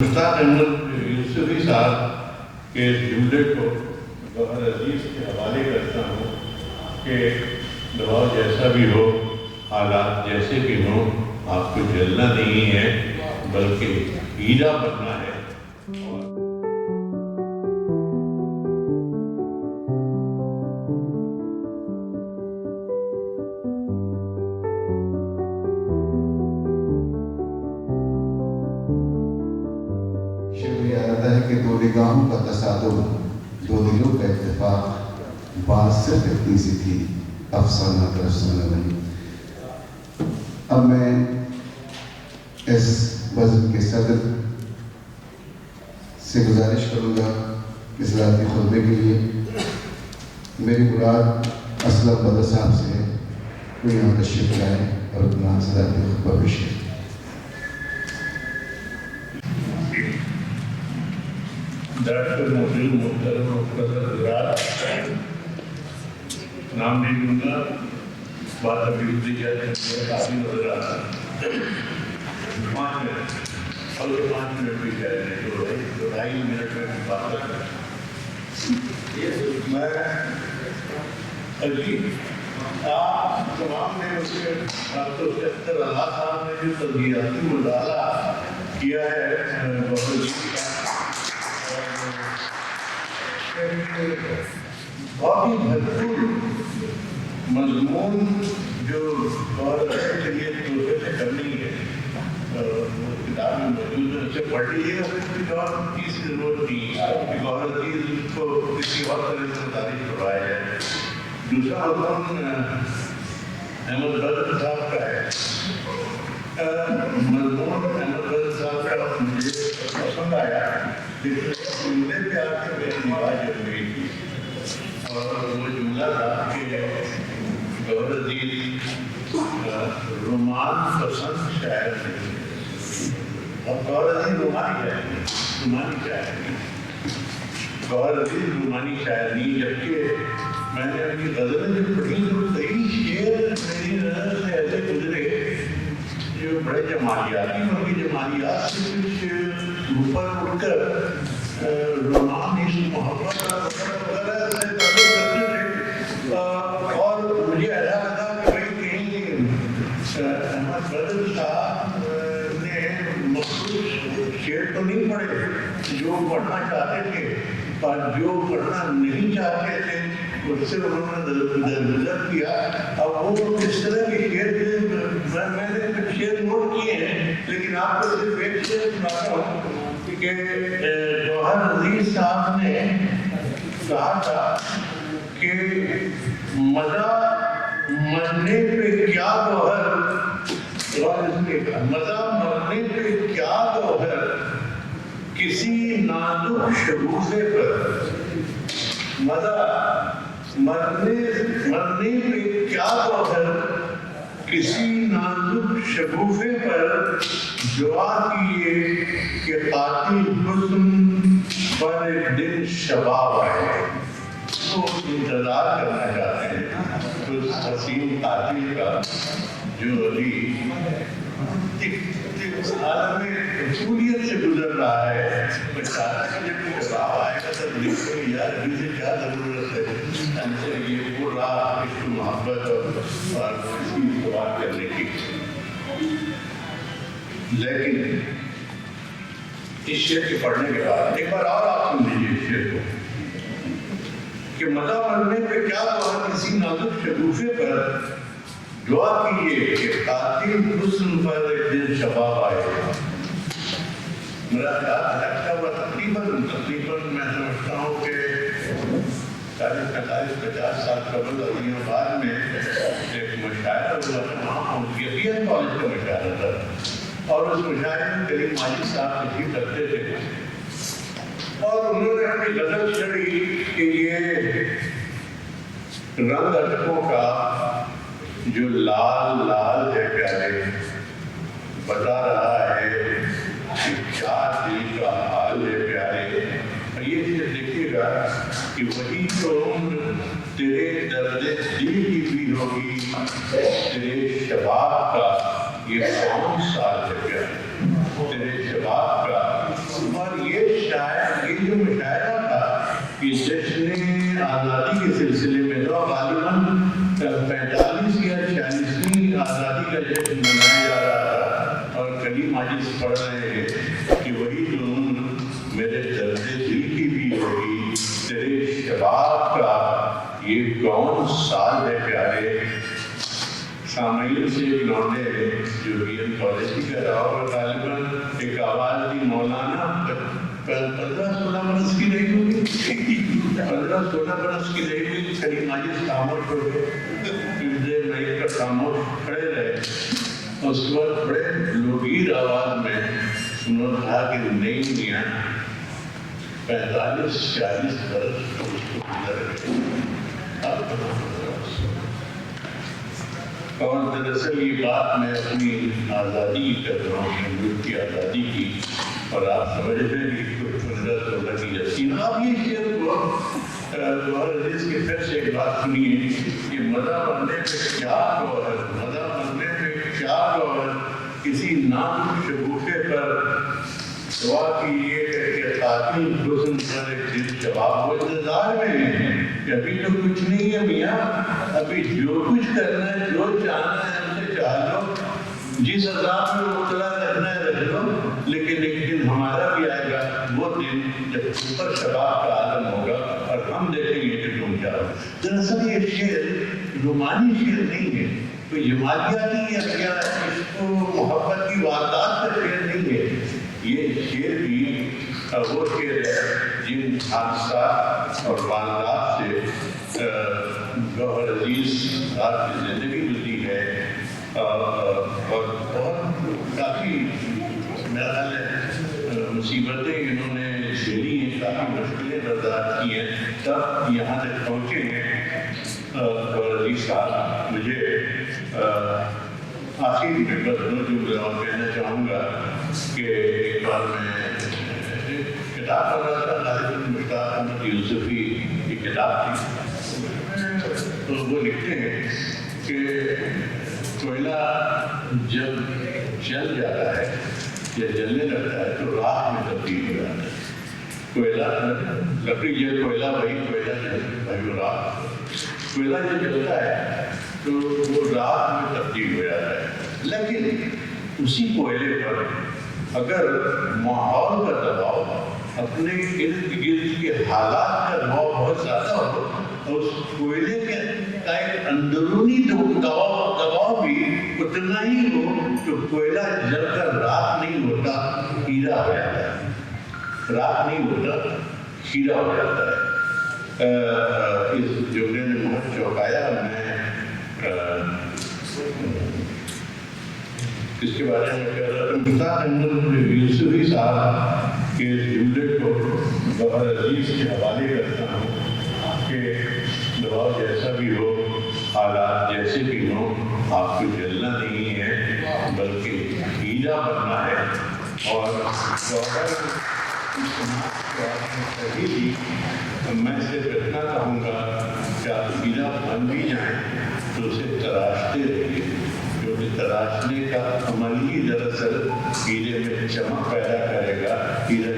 استاد احمد یوسفی صاحب کے جملے کو گوہر عزیز کے حوالے کرتا ہوں کہ دباؤ جیسا بھی ہو، حالات جیسے بھی ہوں، آپ کو جلنا نہیں ہے بلکہ ہیرا بننا ہے۔ کہ دو نگاہوں کا تصادم، دو دلوں کا اتفاق، بات صرف اتنی سی تھی، افسانہ کا افسانہ نہیں۔ اب میں اس بزم کے صدر سے گزارش کروں گا اس ذاتی خطبے کے لیے میری مراد اسلم بدر صاحب سے ہے، وہ یہاں تشریف لائے اور اپنا ذاتی خطبہ پیش کریں۔ ڈاکٹر محترم مختصر حضرات، نام نہیں لوں گا، بات ابھی ہوتی جائے کافی نظر آتا ہے۔ 5 منٹ اور 5 منٹ بھی جائے تو 2.5 منٹ میں بات کرتا میں آپ تمام نے اس کے ڈاکٹر اختر اللہ صاحب نے جو تجزیاتی مطالعہ کیا ہے گوہر عزیز کا، بہت ہی بھرپور مضمون جو گوہر عزیز کے لیے تحفے سے کرنی ہے، وہ کتاب میں موجود ہے، اسے پڑھ لیجیے گا۔ پھر اور چیز کی ضرورت نہیں کہ گوہر عزیز کو کسی اور طرح سے متعارف کروایا جائے۔ دوسرا مضمون احمد بدر صاحب کا ہے۔ مضمون احمد بدر صاحب کا مجھے پسند آیا، لیکن جملے پہ آ کے میری نگاہ جل گئی تھی، اور وہ جملہ تھا کہ گوہر عزیز رومان پسند شاعر نہیں، اور گوہر عزیز رومانی شاعر نہیں، گوہر عزیز رومانی شاعر نہیں، جبکہ میں نے ان کی غزلیں جب پڑھی تو کئی شعر میری نظر سے ایسے گزرے جو بڑے جمالیاتی، ان کی جمالیات سے کچھ اوپر اٹھ کر رومان اس محبت وغیرہ سے تعلق رکھتے تھے، اور مجھے ایسا لگا کہ بھائی کہیں احمد بدر صاحب نے مخصوص شعر تو نہیں پڑھے جو پڑھنا چاہتے تھے، اور جو پڑھنا نہیں چاہتے تھے اس سے انہوں نے درگزر کیا۔ اب وہ اس طرح کے شعر میں نے کچھ شعر نوٹ کیے ہیں، لیکن آپ کو صرف ایک شعر سناتا ہوں کہ گوہر عزیز صاحب نے کہا تھا کہ مزہ مرنے پہ کیا گوہر، مزہ مرنے پہ کیا گوہر کسی نازک شگوفے پر، مزہ مرنے پہ کیا گوہر کسی نازک شگوفے پر، دعا کیے کہ قاتل حسن پر ایک دن شباب آئے۔ وہ انتظار کرنا چاہتے ہیں اس حسین قاتل کا جو ابھی عالم رسولیت سے گزر رہا ہے۔ میں چاہتا کہ جب کوئی شباب آئے گا تب لکھو یار ابھی سے کیا ضرورت ہے ہم سے یہ بول رہا عشق و محبت اور کسی سوال کرنے کی۔ لیکن اس شعر کے پڑھنے کے بعد ایک بار اور آپ سن لیجیے اس شعر کو کہ مزہ مرنے پہ کیا گوہر کسی نازک شگوفے پر، دعا کیجیے کہ قاتل حسن پر ایک دن شباب آئے گا۔ میرا خیال رکھتا ہوا تقریباً میں سمجھتا ہوں کہ 40-50 سال قبل عظیم آباد میں ایک مشاعرہ ہوا تھا، وہاں پہنچ گیا، بی ایڈ کالج کا مشاعرہ تھا، اور اس مشاعرے میں کریم ماجد صاحب تشریف رکھتے تھے، اور انہوں نے اپنی غزل چھڑی کہ یہ رنگ اشکوں کا جو لال لال ہے پیارے، بتا رہا ہے کہ کیا دل کا حال ہے پیارے۔ اور یہ چیز دیکھیے گا کہ وہی تو عمر تیرے درد دل کی بھی ہوگی، تیرے شباب کا یہ 5 سال ہے پیارے، تیرے شباب کا یہ جو مشاعرہ تھا کہ جشن آزادی کے سلسلے میں تو غالباً 45 یا 46ویں آزادی کا جشن منایا جا رہا تھا، اور کریم عاجز پڑھ رہے ہیں کہ وہی جنون میرے درد دل کی بھی ہوگی، تیرے شباب کا یہ کون سال ہے پیارے۔ سامعین سے ایک لونڈے جو بی این کالج کی کر رہا اور غالباً ایک آواز دی مولانا 15-16 برس کی نہیں ہوگی، 15-16 برس کی نہیں ہوئی، کریم عاجز خاموش ہو گئے، کچھ دیر نہیں کر خاموش کھڑے رہے، اس کے بعد بڑے لوگیر آواز میں انہوں نے کہا کہ نہیں میاں 45-40 برس اس کو گزر گئے۔ اور دراصل یہ بات میں اپنی آزادی کی کر رہا ہوں، ملک کی آزادی کی، اور آپ سمجھ رہے ہیں کہ 15-16 کی یقین۔ آپ یہ شعر کو گوہر عزیز کے پھر سے ایک بات سنیے کہ مزہ مرنے پہ کیا گوہر، مزہ مرنے پہ کیا گوہر، کسی نام شگوفے پر دعا کیجیے کہ قاتل حسن پر ایک دل جواب، وہ انتظار میں ہیں کہ ابھی تو کچھ نہیں ہے میاں، ابھی جو کچھ کرنا ہے، جو چاہنا ہے ہم سے چاہ لو، جس عذاب میں مبتلا رکھنا ہے رکھ لو، لیکن ایک دن ہمارا بھی آئے گا وہ دن جب اوپر شباب کا عالم ہوگا اور ہم دیکھیں گے کہ تم کیا ہو۔ دراصل یہ شعر رومانی شعر نہیں ہے، کوئی جمالیاتی یا اس کو محبت کی واردات کا شعر نہیں ہے، یہ شعر بھی وہ شعر ہے جن حادثات اور واردات سے گوہر عزیز آپ کی زندگی گزری ہے، اور بہت کافی میرا خیال ہے مصیبتیں انہوں نے جھیلی ہیں، کافی مشکلیں برداشت کی ہیں، تب یہاں تک پہنچے ہیں۔ گوہر عزیز صاحب، مجھے آخر میں بس دو جملے اور کہنا چاہوں گا کہ ایک بار میں کتاب پڑھ رہا تھا، غالباً مشتاق احمد یوسفی کی کتاب تھی، تو وہ لکھتے ہیں کہ کوئلہ جب جل جاتا ہے یا جلنے لگتا ہے تو راکھ میں تبدیل ہو جاتا ہے۔ کوئلہ لکڑی جل کوئلہ وہی کوئلہ جل وہی راکھ، کوئلہ جب جلتا ہے تو وہ راکھ میں تبدیل ہو جاتا ہے، لیکن اسی کوئلے پر اگر ماحول کا دباؤ، اپنے ارد گرد کے حالات کا دباؤ بہت زیادہ ہو، اور اس کوئلے کا ایک اندرونی دباؤ بھی اتنا ہی ہو تو کوئلہ جل کر راکھ نہیں ہوتا، ہیرا ہو جاتا ہے، راکھ نہیں ہوتا، ہیرا ہو جاتا ہے۔ اس جملے نے بہت چونکایا، میں اس کے بارے میں کہہ رہا تھا، مشتاق احمد یوسفی صاحب کے جملے کو گوہر عزیز کے حوالے کرتا ہوں کہ دباؤ جیسا بھی ہو، حالات جیسے بھی ہوں، آپ کو جلنا نہیں ہے بلکہ ہیرا بننا ہے۔ اور گوہر میں صرف اتنا کہوں گا کہ آپ ہیرا بن بھی جائیں تو اسے تراشتے رہیے، کیونکہ تراشنے کا عمل ہی دراصل ہیرے میں چمک پیدا کرے گا، ہیرا